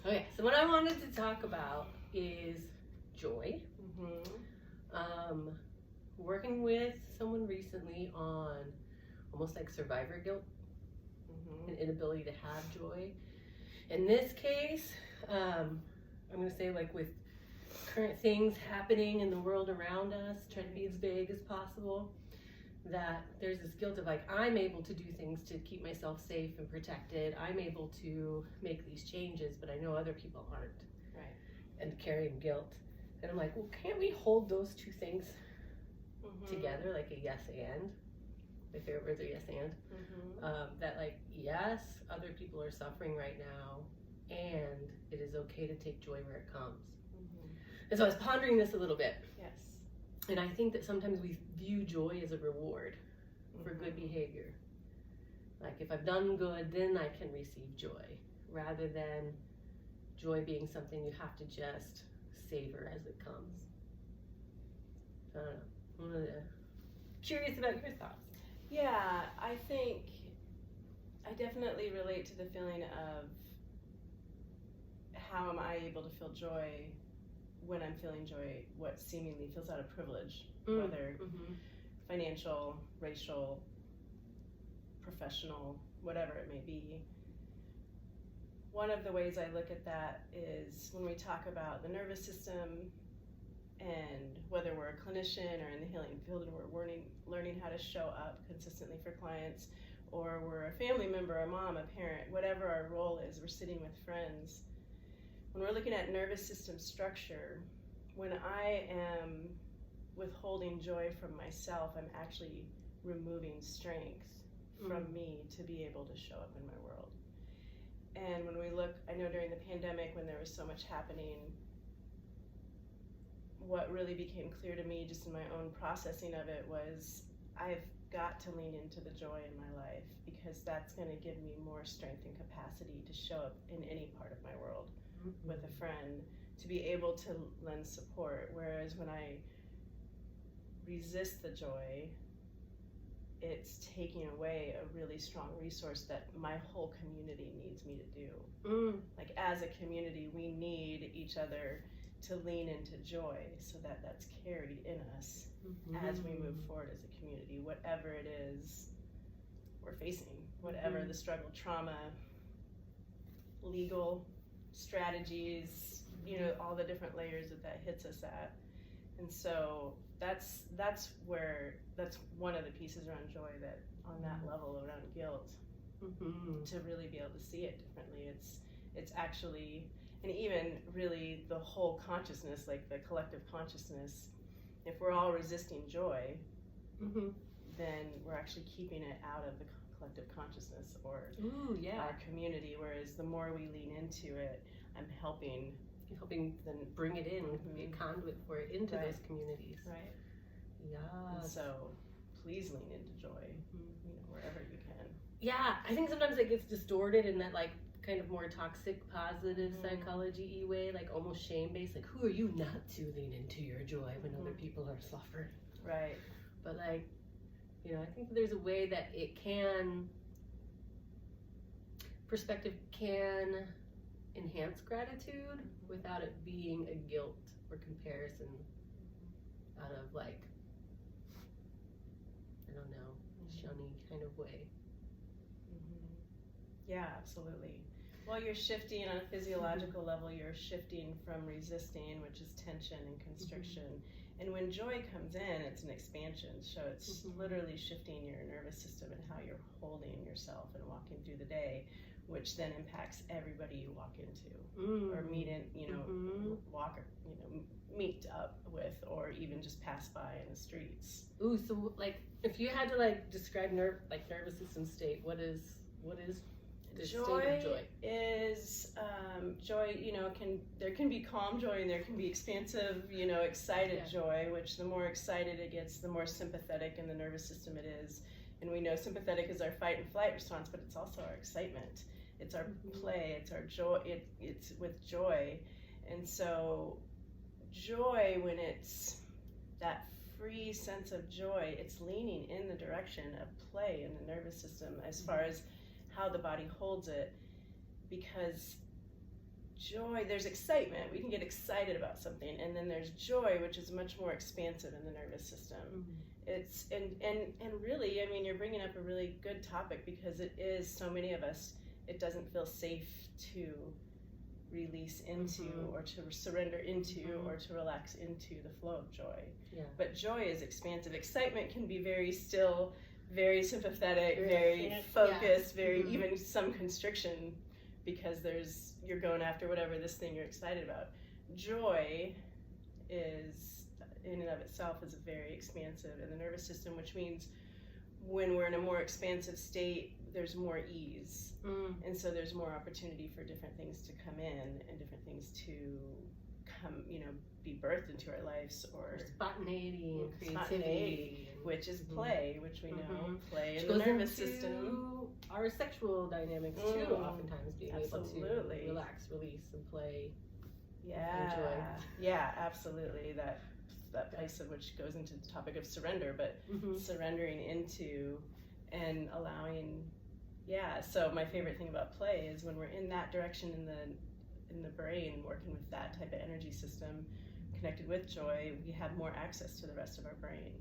Okay, so what I wanted to talk about is joy. Working with someone recently on almost like survivor guilt and inability to have joy. In this case, I'm going to say, like, with current things happening in the world around us, try to be as vague as possible, that there's this guilt of like, I'm able to do things to keep myself safe and protected. I'm able to make these changes, but I know other people aren't. Right. And carrying guilt. And I'm like, well, can't we hold those two things together, like a yes and? My favorite words are yes and. That, like, yes, other people are suffering right now, and it is okay to take joy where it comes. And so I was pondering this a little bit. Yes. And I think that sometimes we view joy as a reward for good behavior. Like, if I've done good, then I can receive joy, rather than joy being something you have to just savor as it comes. I don't know. I'm curious about your thoughts. Yeah, I think I definitely relate to the feeling of how am I able to feel joy when I'm feeling joy, what seemingly feels out of privilege, whether financial, racial, professional, whatever it may be. One of the ways I look at that is when we talk about the nervous system, and whether we're a clinician or in the healing field and we're learning how to show up consistently for clients, or we're a family member, a mom, a parent, whatever our role is, we're sitting with friends. When we're looking at nervous system structure, when I am withholding joy from myself, I'm actually removing strength from me to be able to show up in my world. And when we look, I know during the pandemic when there was so much happening, what really became clear to me just in my own processing of it was I've got to lean into the joy in my life, because that's going to give me more strength and capacity to show up in any part of my world with a friend, to be able to lend support. Whereas when I resist the joy, it's taking away a really strong resource that my whole community needs me to do. Like, as a community, we need each other to lean into joy so that that's carried in us as we move forward as a community, whatever it is we're facing, whatever the struggle, trauma, legal strategies, you know, all the different layers that hits us at. And so that's one of the pieces around joy, that on that level around guilt, to really be able to see it differently. It's actually, and even really the whole consciousness, like the collective consciousness, if we're all resisting joy, then we're actually keeping it out of the collective consciousness or our community. Whereas the more we lean into it, I'm helping then bring it in, be a conduit for it into those communities. Right. Yeah. And so please lean into joy, you know, wherever you can. Yeah, I think sometimes it gets distorted in that, like, kind of more toxic positive psychology-y way, like almost shame-based, like, who are you not to lean into your joy when other people are suffering? Right. But, like, you know, I think there's a way that perspective can enhance gratitude without it being a guilt or comparison out of, like, I don't know, shunny kind of way. Yeah, absolutely. Well, you're shifting on a physiological level, you're shifting from resisting, which is tension and constriction. And when joy comes in, it's an expansion. So it's literally shifting your nervous system and how you're holding yourself and walking through the day, which then impacts everybody you walk into or meet in, you know, meet up with, or even just pass by in the streets. Ooh, so, like, if you had to, like, describe nervous system state, what is the state of joy? Is joy, you know, there can be calm joy and there can be expansive, you know, excited joy, which the more excited it gets, the more sympathetic in the nervous system it is. And we know sympathetic is our fight and flight response, but it's also our excitement. It's our play, it's our joy, it's with joy. And so joy, when it's that free sense of joy, it's leaning in the direction of play in the nervous system as far as how the body holds it, because joy, there's excitement. We can get excited about something, and then there's joy, which is much more expansive in the nervous system. It's and really, I mean, you're bringing up a really good topic, because it is, so many of us, it doesn't feel safe to release into or to surrender into or to relax into the flow of joy. But joy is expansive. Excitement can be very still, very sympathetic, very focused, very even some constriction, because you're going after whatever this thing you're excited about. Joy is, in and of itself, is very expansive in the nervous system, which means when we're in a more expansive state, there's more ease. And so there's more opportunity for different things to come in and different things to come, be birthed into our lives, or spontaneity and creativity, which is play, which we know, play in goes the nervous into system. Our sexual dynamics too, oftentimes being able to relax, release, and play. Enjoy. Yeah, absolutely. That place of which goes into the topic of surrender, but surrendering into and allowing. So my favorite thing about play is when we're in that direction in the brain, working with that type of energy system, connected with joy, we have more access to the rest of our brain.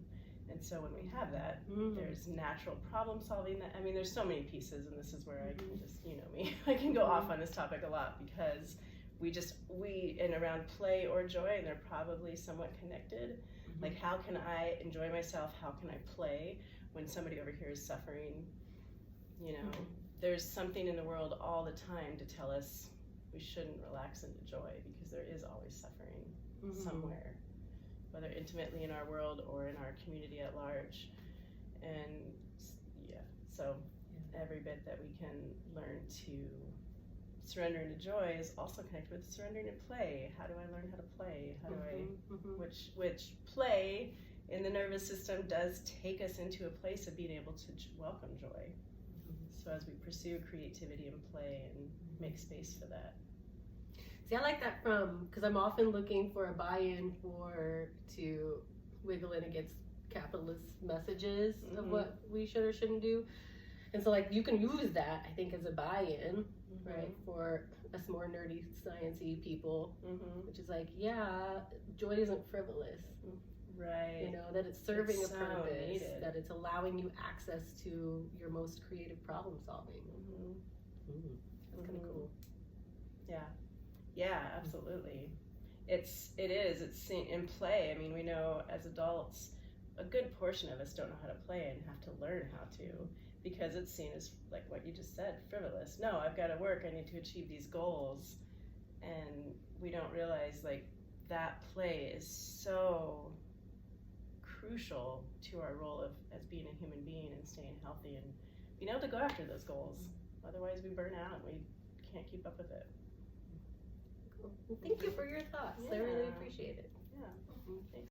And so when we have that, there's natural problem solving. I mean, there's so many pieces, and this is where I can just, me, I can go off on this topic a lot, because and around play or joy, and they're probably somewhat connected. Like, how can I enjoy myself? How can I play when somebody over here is suffering? There's something in the world all the time to tell us we shouldn't relax into joy, because there is always suffering somewhere, whether intimately in our world or in our community at large. And so every bit that we can learn to surrender into joy is also connected with surrendering to play. How do I learn how to play? How do I, which play in the nervous system does take us into a place of being able to welcome joy. So as we pursue creativity and play and make space for that. See, I like that because I'm often looking for a buy-in to wiggle in against capitalist messages of what we should or shouldn't do. And so, like, you can use that, I think, as a buy-in, right, for us more nerdy, sciencey people, which is like, joy isn't frivolous. Right. That it's serving a purpose, that it's allowing you access to your most creative problem solving. That's kind of cool. Yeah, absolutely. It's in play. I mean, we know as adults, a good portion of us don't know how to play and have to learn how to, because it's seen as, like what you just said, frivolous. No, I've got to work. I need to achieve these goals. And we don't realize, like, that play is so crucial to our role as being a human being and staying healthy and being able to go after those goals. Otherwise, we burn out and we can't keep up with it. Cool. Well, thank you for your thoughts. I really appreciate it. Thanks.